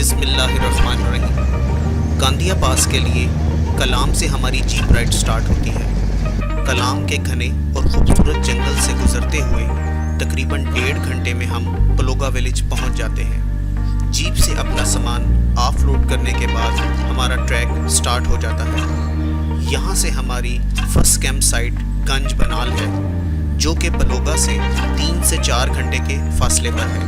बिस्मिल्लाहिर्रहमानिर्रहीम। कांदिया पास के लिए कलाम से हमारी जीप राइड स्टार्ट होती है। कलाम के घने और खूबसूरत जंगल से गुजरते हुए तकरीबन 1.5 घंटे में हम पलोगा विलेज पहुंच जाते हैं। जीप से अपना सामान ऑफ लोड करने के बाद हमारा ट्रैक स्टार्ट हो जाता है। यहाँ से हमारी फर्स्ट कैंप साइट गंज बनाल है, जो कि पलोगा से 3 से 4 घंटे के फासले पर है।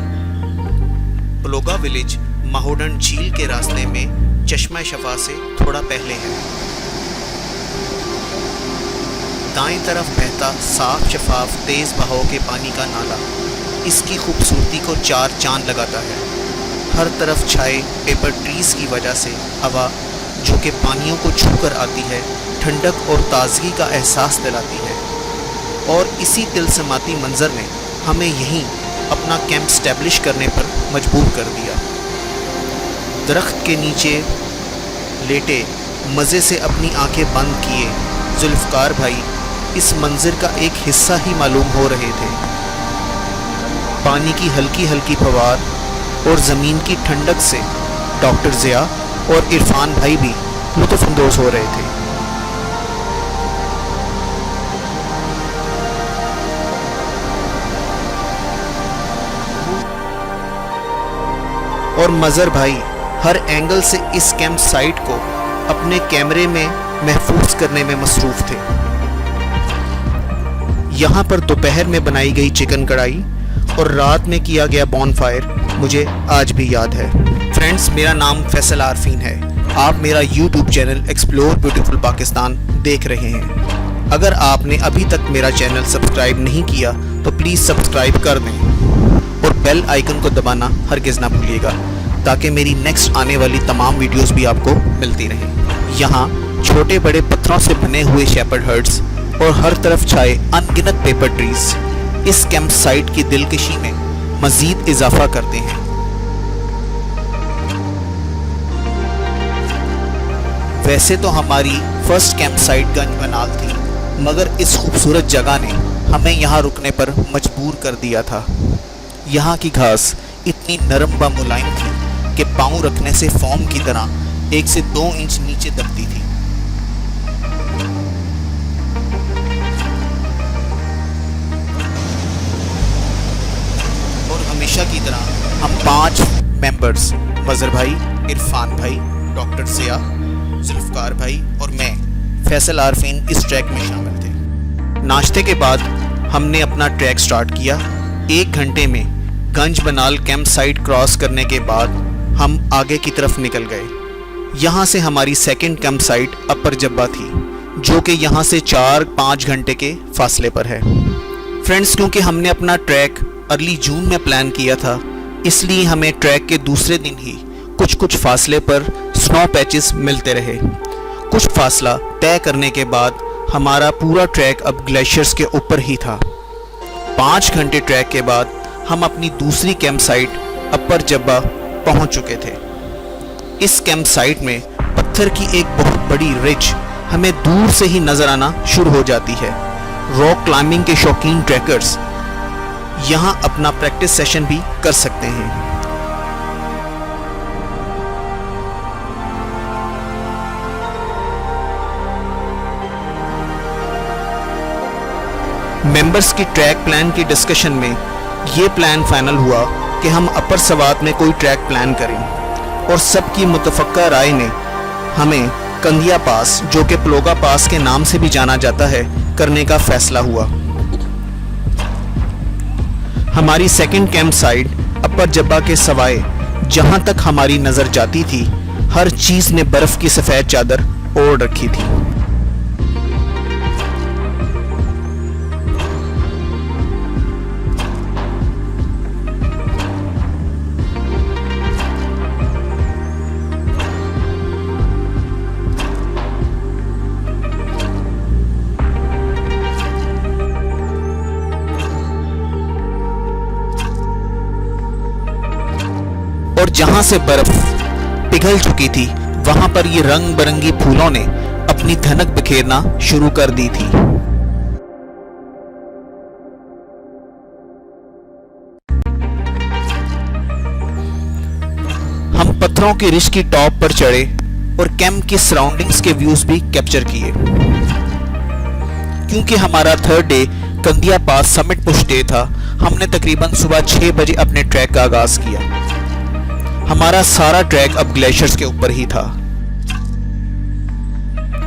पलोगा विलेज माहोडन झील के रास्ते में चश्मा शफा से थोड़ा पहले है। दाएं तरफ बहता साफ शफाफ तेज बहाव के पानी का नाला इसकी खूबसूरती को 4 चांद लगाता है। हर तरफ छाए पेपर ट्रीज की वजह से हवा, जो कि पानियों को छूकर आती है, ठंडक और ताजगी का एहसास दिलाती है। और इसी तिलस्माती मंजर ने हमें यहीं अपना कैंप स्टैब्लिश करने पर मजबूर कर दिया। दरख्त के नीचे लेटे मज़े से अपनी आंखें बंद किए जुल्फ़कार भाई इस मंज़र का एक हिस्सा ही मालूम हो रहे थे। पानी की हल्की हल्की फवार और ज़मीन की ठंडक से डॉक्टर ज़िया और इरफान भाई भी लुत्फ़अंदोज़ हो रहे थे। और मज़र भाई हर एंगल से इस कैंप साइट को अपने कैमरे में महफूज करने में मसरूफ़ थे। यहाँ पर दोपहर में बनाई गई चिकन कढ़ाई और रात में किया गया बॉनफायर मुझे आज भी याद है। फ्रेंड्स, मेरा नाम फैसल आरफीन है। आप मेरा YouTube channel explore beautiful Pakistan देख रहे हैं। अगर आपने अभी तक मेरा चैनल सब्सक्राइब नहीं किया तो प्लीज़ सब्सक्राइब कर दें और बेल आइकन को दबाना हरगिज़ ना भूलिएगा, ताकि मेरी नेक्स्ट आने वाली तमाम वीडियोस भी आपको मिलती रहें। यहाँ छोटे बड़े पत्थरों से बने हुए शेपर्ड हट्स और हर तरफ छाए अनगिनत पेपर ट्रीज इस कैंप साइट की दिलकशी में मज़ीद इजाफा करते हैं। वैसे तो हमारी फर्स्ट कैंप साइट गंज बनाल थी, मगर इस खूबसूरत जगह ने हमें यहाँ रुकने पर मजबूर कर दिया था। यहाँ की घास इतनी नरम व मुलायम थी कि पाँव रखने से फोम की तरह 1 से 2 इंच नीचे दबती थी। और हमेशा की तरह हम 5 मेंबर्स मज़र भाई, इरफान भाई, डॉक्टर ज़िया, जुल्फ़कार भाई और मैं फैसल आरफीन इस ट्रैक में शामिल थे। नाश्ते के बाद हमने अपना ट्रैक स्टार्ट किया। 1 घंटे में गंज बनाल कैंप साइट क्रॉस करने के बाद हम आगे की तरफ निकल गए। यहाँ से हमारी सेकंड कैंप साइट अपर जब्बा थी, जो कि यहाँ से 4-5 घंटे के फासले पर है। फ्रेंड्स, क्योंकि हमने अपना ट्रैक अर्ली जून में प्लान किया था, इसलिए हमें ट्रैक के दूसरे दिन ही कुछ फासले पर स्नो पैचेस मिलते रहे। कुछ फासला तय करने के बाद हमारा पूरा ट्रैक अब ग्लेशियर्स के ऊपर ही था। 5 घंटे ट्रैक के बाद हम अपनी दूसरी कैंप साइट अपर जब्बा पहुंच चुके थे। इस कैंप साइट में पत्थर की एक बहुत बड़ी रिज हमें दूर से ही नजर आना शुरू हो जाती है। रॉक क्लाइंबिंग के शौकीन ट्रैकर्स यहां अपना प्रैक्टिस सेशन भी कर सकते हैं। मेंबर्स की ट्रैक प्लान की डिस्कशन में ये प्लान फाइनल हुआ कि हम अपर सवात में कोई ट्रैक प्लान करें, और सबकी मुतफ़क्का राय ने हमें कंदिया पास, जो कि पलोगा पास के नाम से भी जाना जाता है, करने का फैसला हुआ। हमारी सेकंड कैंप साइट अपर जब्बा के सवाए जहां तक हमारी नज़र जाती थी, हर चीज़ ने बर्फ़ की सफ़ेद चादर ओढ़ रखी थी। और जहां से बर्फ पिघल चुकी थी, वहां पर ये रंग बिरंगी फूलों ने अपनी धनक बिखेरना शुरू कर दी थी। हम पत्थरों की रिज की टॉप पर चढ़े और कैंप की सराउंडिंग्स के व्यूज भी कैप्चर किए। क्योंकि हमारा थर्ड डे कंदिया पास समिट पुश डे था, हमने तकरीबन सुबह 6 बजे अपने ट्रैक का आगाज किया। हमारा सारा ट्रैक अब ग्लेशियर्स के ऊपर ही था।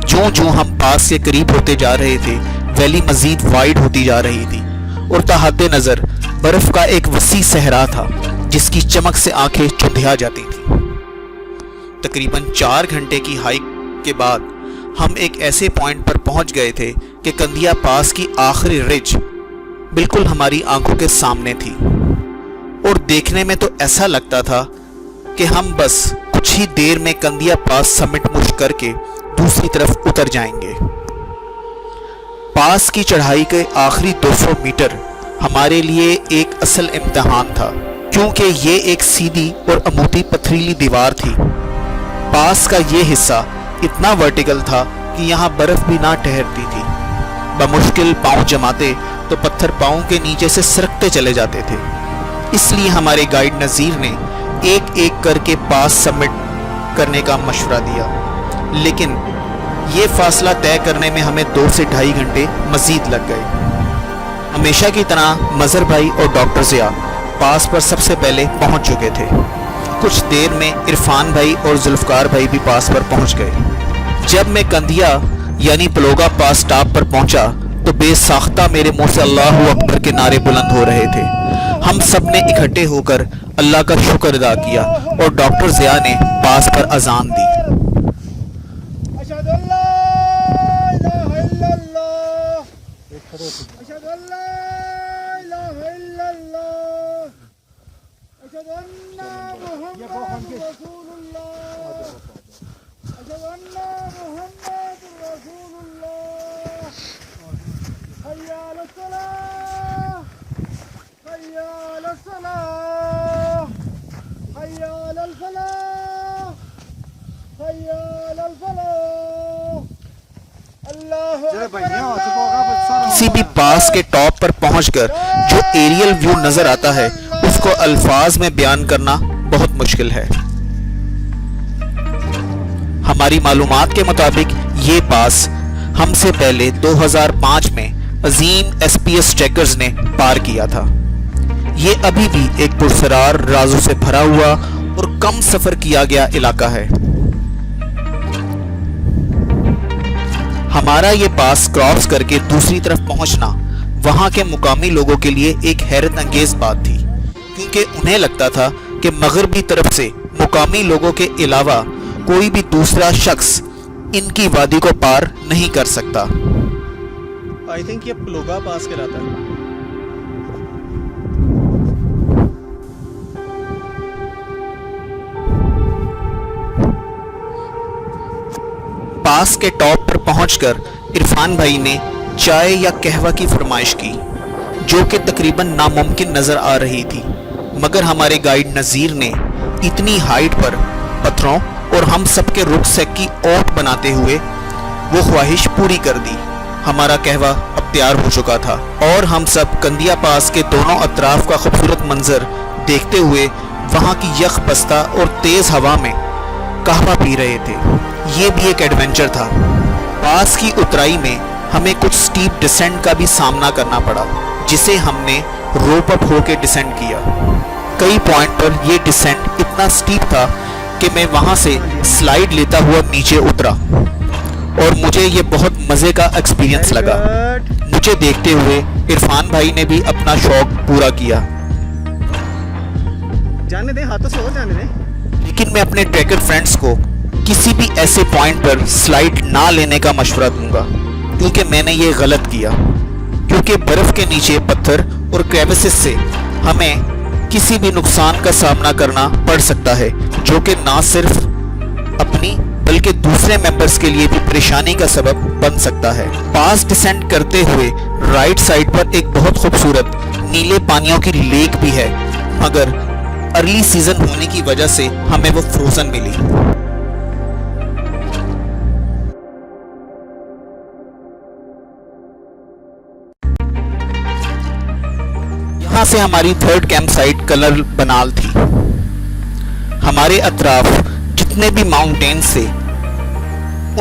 ज्यों-ज्यों हम पास के करीब होते जा रहे थे, वैली मजीद वाइड होती जा रही थी और तहद्दे नजर बर्फ का एक वसी सहरा था जिसकी चमक से आंखें चुंधिया जाती थी। तकरीबन 4 घंटे की हाइक के बाद हम एक ऐसे पॉइंट पर पहुंच गए थे कि कंदिया पास की आखिरी रिज बिल्कुल हमारी आंखों के सामने थी और देखने में तो ऐसा लगता था कि हम बस कुछ ही देर में कंदिया पास समिट मुश करके दूसरी तरफ उतर जाएंगे। पास की चढ़ाई के आखिरी 200 मीटर हमारे लिए एक असल इम्तिहान था, क्योंकि ये एक सीधी और अमूदी पथरीली दीवार थी। पास का ये हिस्सा इतना वर्टिकल था कि यहाँ बर्फ भी ना ठहरती थी। बमुश्किल पांव जमाते तो पत्थर पांव के नीचे से सरकते चले जाते थे। इसलिए हमारे गाइड नज़ीर ने एक एक करके पास सबमिट करने का मशवरा दिया, लेकिन ये फासला तय करने में हमें 2 से 2.5 घंटे मजीद लग गए। हमेशा की तरह मजहर भाई और डॉक्टर ज़िया पास पर सबसे पहले पहुंच चुके थे। कुछ देर में इरफान भाई और जुल्फकार भाई भी पास पर पहुंच गए। जब मैं कंदिया यानी पलोगा पास टॉप पर पहुंचा तो बेसाख्ता मेरे मुंह से अल्लाहु अकबर के नारे बुलंद हो रहे थे। हम सब ने इकट्ठे होकर अल्लाह का शुक्र अदा किया और डॉक्टर ज़िया ने पास पर अजान दी। किसी भी पास के टॉप पर पहुंचकर जो एरियल व्यू नजर आता है उसको अल्फाज में बयान करना बहुत मुश्किल है। हमारी मालूमात के मुताबिक ये पास हमसे पहले 2005 में अजीम एसपीएस ट्रैकर्स ने पार किया था। ये अभी भी एक पुरसरार राजों से भरा हुआ और कम सफर किया गया इलाका है। हमारा ये पास क्रॉस करके दूसरी तरफ पहुंचना वहां के मुकामी लोगों के लिए एक हैरत अंगेज बात थी, क्योंकि उन्हें लगता था कि मगरबी तरफ से मुकामी लोगों के अलावा कोई भी दूसरा शख्स इनकी वादी को पार नहीं कर सकता। आई थिंक ये पलोगा पास कहलाता है। पास के टॉप पर पहुंचकर इरफान भाई ने चाय या कहवा की फरमाइश की, जो कि तकरीबन नामुमकिन नजर आ रही थी, मगर हमारे गाइड नज़ीर ने इतनी हाइट पर पत्थरों और हम सबके रुकसैक की ओट बनाते हुए वो ख्वाहिश पूरी कर दी। हमारा कहवा अब तैयार हो चुका था और हम सब कंदिया पास के दोनों अतराफ का खूबसूरत मंजर देखते हुए वहाँ की यख बस्ता और तेज हवा में कहवा पी रहे थे। ये भी एक एडवेंचर था। पास की उतराई में हमें कुछ स्टीप डिसेंट का भी सामना करना पड़ा, जिसे हमने रोप अप होकर डिसेंड किया। कई पॉइंट पर यह डिसेंट इतना स्टीप था कि मैं वहां से स्लाइड लेता हुआ नीचे उतरा और मुझे ये बहुत मजे का एक्सपीरियंस लगा। मुझे देखते हुए इरफान भाई ने भी अपना शौक पूरा किया। जाने दे, हाथों से हो जाने दे। लेकिन मैं अपने ट्रैकर फ्रेंड्स को किसी भी ऐसे पॉइंट पर स्लाइड ना लेने का मशवरा दूंगा, क्योंकि मैंने ये गलत किया। क्योंकि बर्फ के नीचे पत्थर और क्रेविसेस से हमें किसी भी नुकसान का सामना करना पड़ सकता है, जो कि ना सिर्फ अपनी बल्कि दूसरे मेंबर्स के लिए भी परेशानी का सबब बन सकता है। पास डिसेंड करते हुए राइट साइड पर एक बहुत खूबसूरत नीले पानियों की लेक भी है, मगर अर्ली सीजन होने की वजह से हमें वो फ्रोजन मिली। यहाँ से हमारी थर्ड कैंप साइट कलर बनाल थी। हमारे अतराफ जितने भी माउंटेन्स थे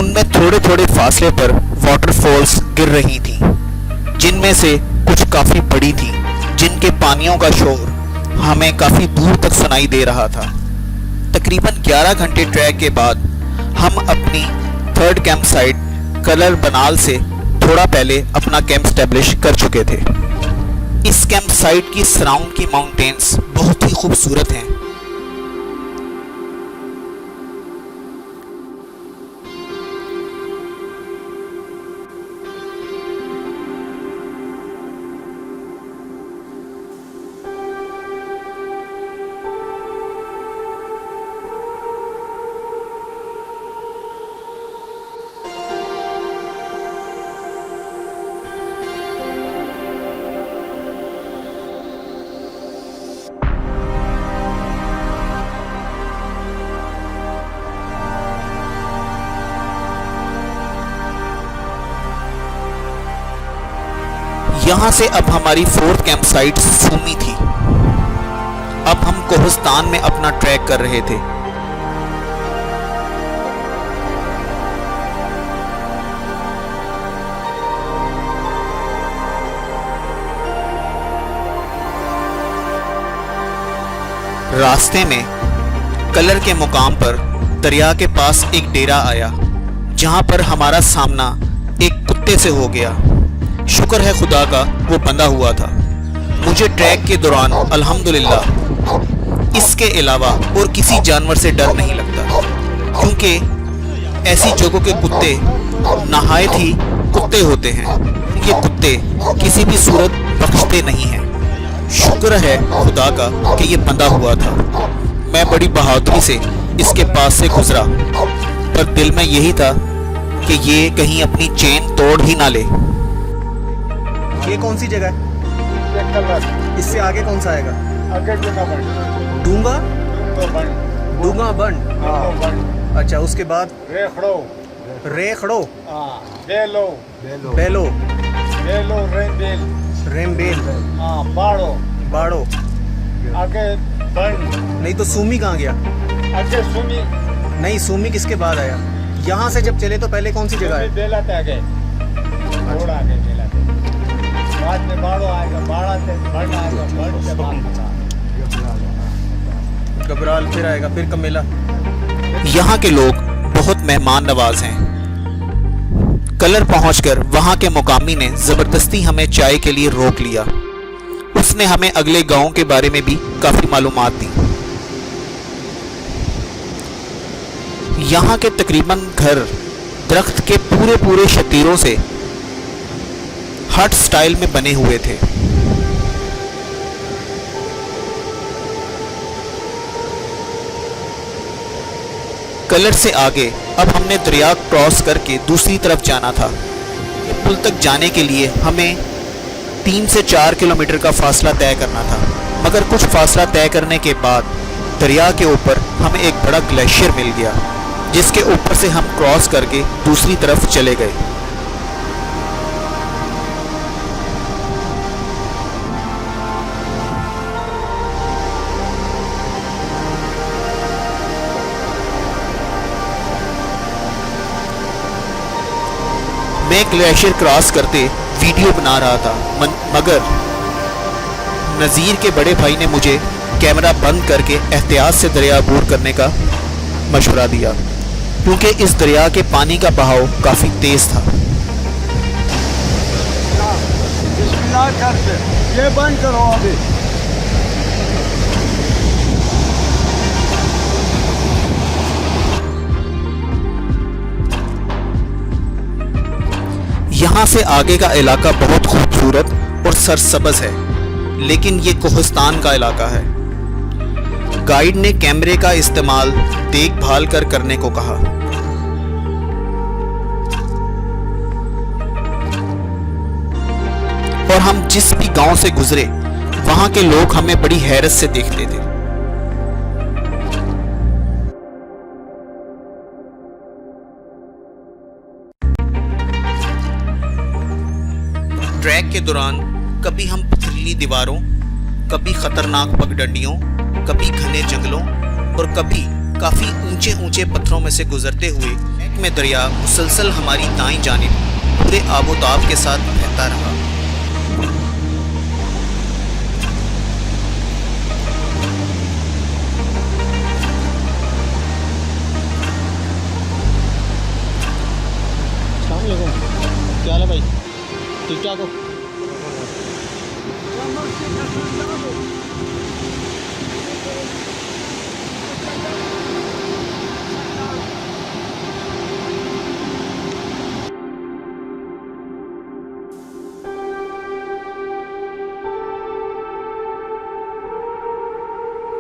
उनमें थोड़े थोड़े फासले पर वाटरफॉल्स गिर रही थी, जिनमें से कुछ काफ़ी बड़ी थी, जिनके पानियों का शोर हमें काफ़ी दूर तक सुनाई दे रहा था। तकरीबन 11 घंटे ट्रैक के बाद हम अपनी थर्ड कैंप साइट कलर बनाल से थोड़ा पहले अपना कैंप स्टैब्लिश कर चुके थे। इस कैंप साइट की सराउंड की माउंटेन्स बहुत ही खूबसूरत हैं। यहाँ से अब हमारी फोर्थ कैंप साइट सूमी थी। अब हम कोहिस्तान में अपना ट्रैक कर रहे थे। रास्ते में कलर के मुकाम पर दरिया के पास एक डेरा आया, जहाँ पर हमारा सामना एक कुत्ते से हो गया। शुक्र है खुदा का वो बंधा हुआ था। मुझे ट्रैक के दौरान अल्हम्दुलिल्लाह इसके अलावा और किसी जानवर से डर नहीं लगता, क्योंकि ऐसी जगहों के कुत्ते नहायत ही कुत्ते होते हैं। ये कुत्ते किसी भी सूरत बख्शते नहीं हैं। शुक्र है खुदा का कि ये बंधा हुआ था। मैं बड़ी बहादुरी से इसके पास से गुजरा, पर दिल में यही था कि ये कहीं अपनी चेन तोड़ ही ना ले। ये कौन सी जगह है? इससे आगे कौन सा आएगा? आगे डूंगा बंद। डूंगा बंड। अच्छा, उसके बाद रेखड़ो रेखड़ो, बेलो बेलो, रेमबेल रेमबेल, बाड़ो बाड़ो। आगे बंद। नहीं तो सूमी कहाँ गया? आगे सुनी नहीं, सूमी किसके बाद आया? यहाँ से जब चले तो पहले कौन सी जगह है? बेला ते आगे थोड़ा आगे बेला ते बाद में बाड़ो आएगा, बाड़ा से बंद आएगा, बंद से बाद गबराल फिर आएगा, फिर कमेला। यहाँ के लोग बहुत मेहमान नवाज हैं। कलर पहुंचकर वहाँ के मुकामी ने ज़बरदस्ती हमें चाय के लिए रोक लिया। उसने हमें अगले गांव के बारे में भी काफ़ी मालूमात दी। यहाँ के तकरीबन घर दरख्त के पूरे पूरे शतीरों से हट स्टाइल में बने हुए थे। कलर से आगे अब हमने दरिया क्रॉस करके दूसरी तरफ जाना था। पुल तक जाने के लिए हमें 3 से 4 किलोमीटर का फासला तय करना था, मगर कुछ फासला तय करने के बाद दरिया के ऊपर हमें एक बड़ा ग्लेशियर मिल गया, जिसके ऊपर से हम क्रॉस करके दूसरी तरफ चले गए। मैं ग्लेशियर क्रॉस करते वीडियो बना रहा था, मगर नज़ीर के बड़े भाई ने मुझे कैमरा बंद करके एहतियात से दरिया अबूर करने का मशवरा दिया, क्योंकि इस दरिया के पानी का बहाव काफ़ी तेज़ था। ये बंद करो अभी। यहाँ से आगे का इलाका बहुत खूबसूरत और सरसब्ज है, लेकिन ये कोहिस्तान का इलाका है। गाइड ने कैमरे का इस्तेमाल देखभाल कर करने को कहा। और हम जिस भी गांव से गुजरे वहां के लोग हमें बड़ी हैरत से देखते थे। ट्रैक के दौरान कभी हम पथरीली दीवारों, कभी खतरनाक पगडंडियों, कभी घने जंगलों, और कभी काफी ऊंचे ऊंचे पत्थरों में से गुजरते हुए एक में दरिया मुसलसल हमारी दाईं जानिब पूरे आबोताब के साथ बहता रहा। क्या हाल है भाई, ठीक ठाक हो?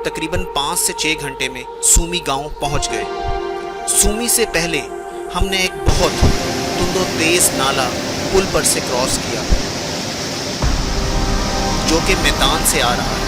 तकरीबन 5 से 6 घंटे में सूमी गांव पहुंच गए। सूमी से पहले हमने एक बहुत धुंधो तेज नाला पुल पर से क्रॉस किया जो कि मैदान से आ रहा है।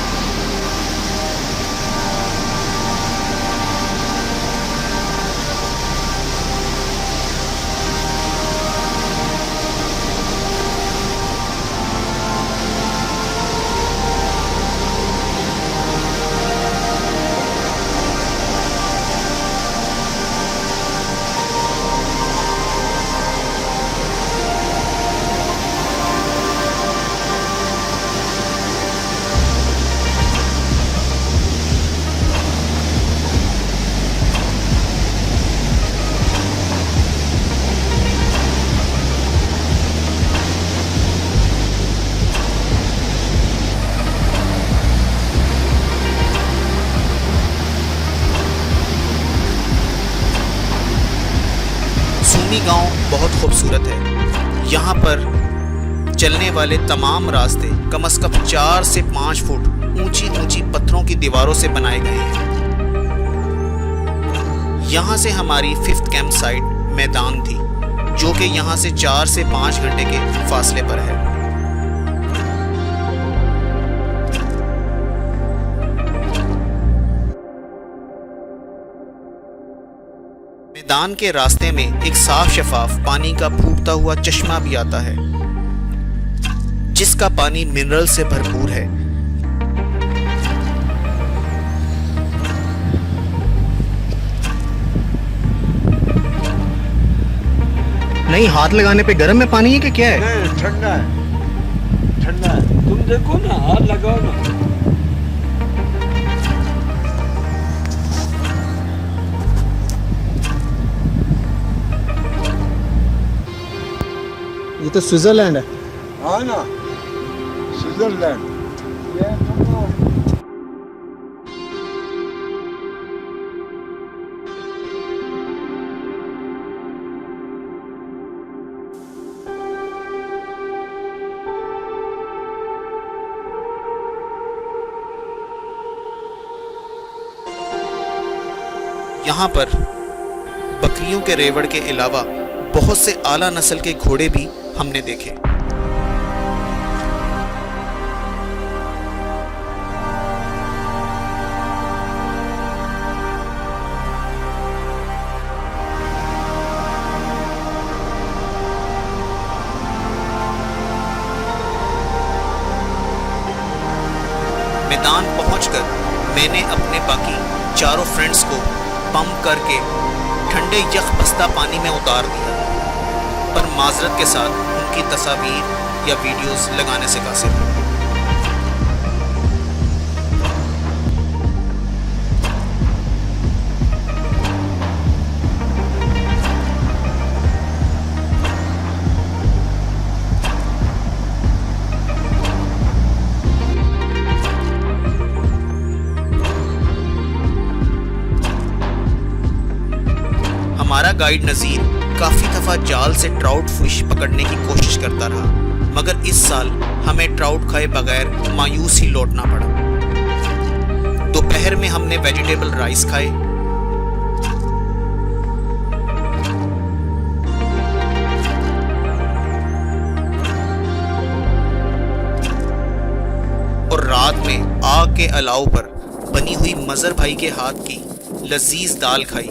सूमी गांव बहुत खूबसूरत है। यहाँ पर चलने वाले तमाम रास्ते कम से कम 4 से 5 फुट ऊंची ऊंची पत्थरों की दीवारों से बनाए गए हैं। यहाँ से हमारी 5th कैंप साइट मैदान थी जो कि यहाँ से 4 से 5 घंटे के फासले पर है। मैदान के रास्ते में एक साफ शफाफ पानी का फूटता हुआ चश्मा भी आता है जिसका पानी मिनरल से भरपूर है। नहीं, हाथ लगाने पे गर्म में पानी है कि क्या है? नहीं, ठंडा है, ठंडा है। तुम देखो ना, हाथ लगाओ ना। ये तो स्विट्जरलैंड है। हाँ ना, स्विट्जरलैंड। ये तुमको यहाँ पर बकरियों के रेवड़ के अलावा बहुत से आला नस्ल के घोड़े भी हमने देखे। मैदान पहुंचकर मैंने अपने बाकी चारों फ्रेंड्स को पंप करके ठंडे यख बस्ता पानी में उतार दिया, पर माजरत के साथ उनकी तस्वीर या वीडियोस लगाने से कासिर हूँ। हमारा गाइड नज़ीर काफ़ी दफ़ा जाल से ट्राउट फिश पकड़ने की कोशिश करता रहा, मगर इस साल हमें ट्राउट खाए बगैर मायूस ही लौटना पड़ा। दोपहर में हमने वेजिटेबल राइस खाए, और रात में आग के अलाव पर बनी हुई मजर भाई के हाथ की लजीज दाल खाई।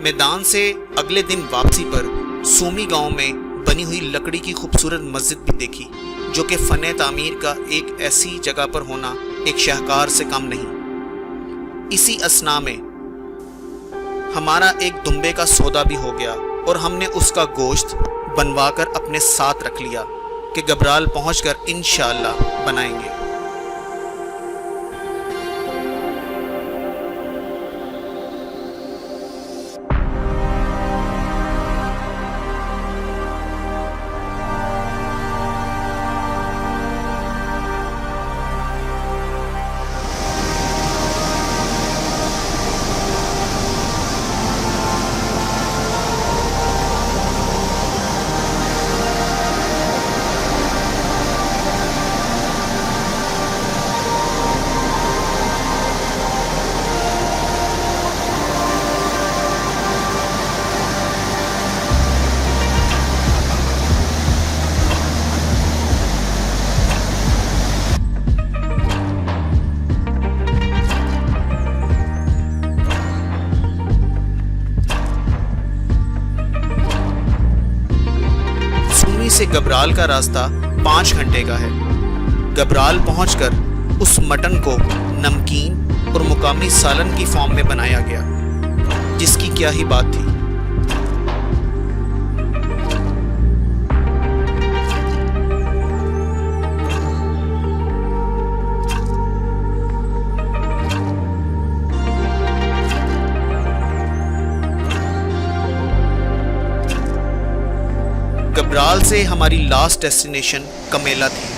मैदान से अगले दिन वापसी पर सूमी गांव में बनी हुई लकड़ी की खूबसूरत मस्जिद भी देखी, जो कि फ़न तामीर का एक ऐसी जगह पर होना एक शाहकार से कम नहीं। इसी असना में हमारा एक दुम्बे का सौदा भी हो गया और हमने उसका गोश्त बनवाकर अपने साथ रख लिया कि गबराल पहुंचकर इंशाअल्लाह बनाएंगे। से गबराल का रास्ता 5 घंटे का है। गबराल पहुंचकर उस मटन को नमकीन और मुकामी सालन की फॉर्म में बनाया गया, जिसकी क्या ही बात थी। गबराल से हमारी लास्ट डेस्टिनेशन कमेला थी,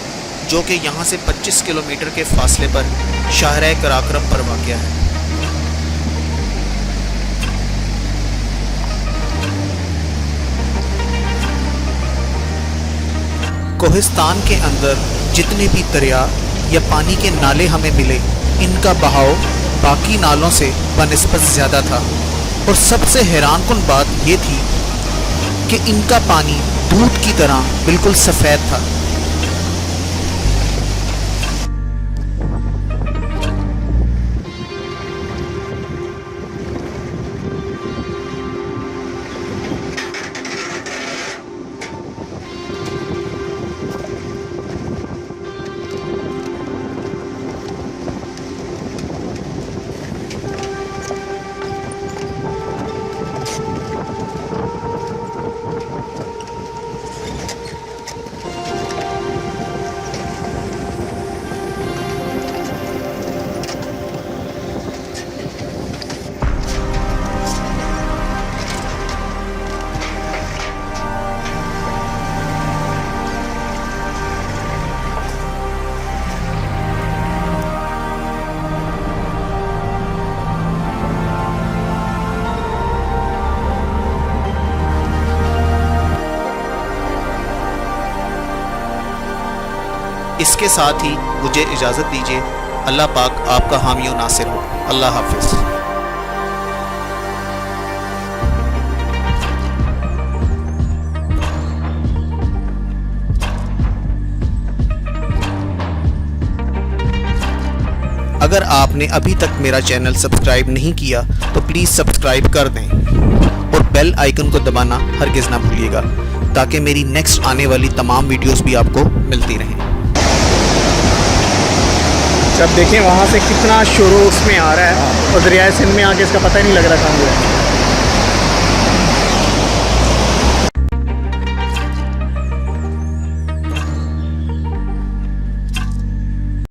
जो कि यहाँ से 25 किलोमीटर के फासले पर शाहराह कराक्रम पर वाक़या है। कोहिस्तान के अंदर जितने भी दरिया या पानी के नाले हमें मिले, इनका बहाव बाकी नालों से बनिस्बत ज़्यादा था। और सबसे हैरानकुन बात ये थी कि इनका पानी दूध की तरह बिल्कुल सफ़ेद था। इसके साथ ही मुझे इजाज़त दीजिए। अल्लाह पाक आपका हामी और नासिर हो। अल्लाह हाफिज़। अगर आपने अभी तक मेरा चैनल सब्सक्राइब नहीं किया तो प्लीज़ सब्सक्राइब कर दें और बेल आइकन को दबाना हरगिज़ ना भूलिएगा, ताकि मेरी नेक्स्ट आने वाली तमाम वीडियोस भी आपको मिलती रहें। जब देखें वहाँ से कितना शोर उसमें आ रहा है और दरियाए सिंध में आके इसका पता ही नहीं लग रहा कहाँ हुआ है।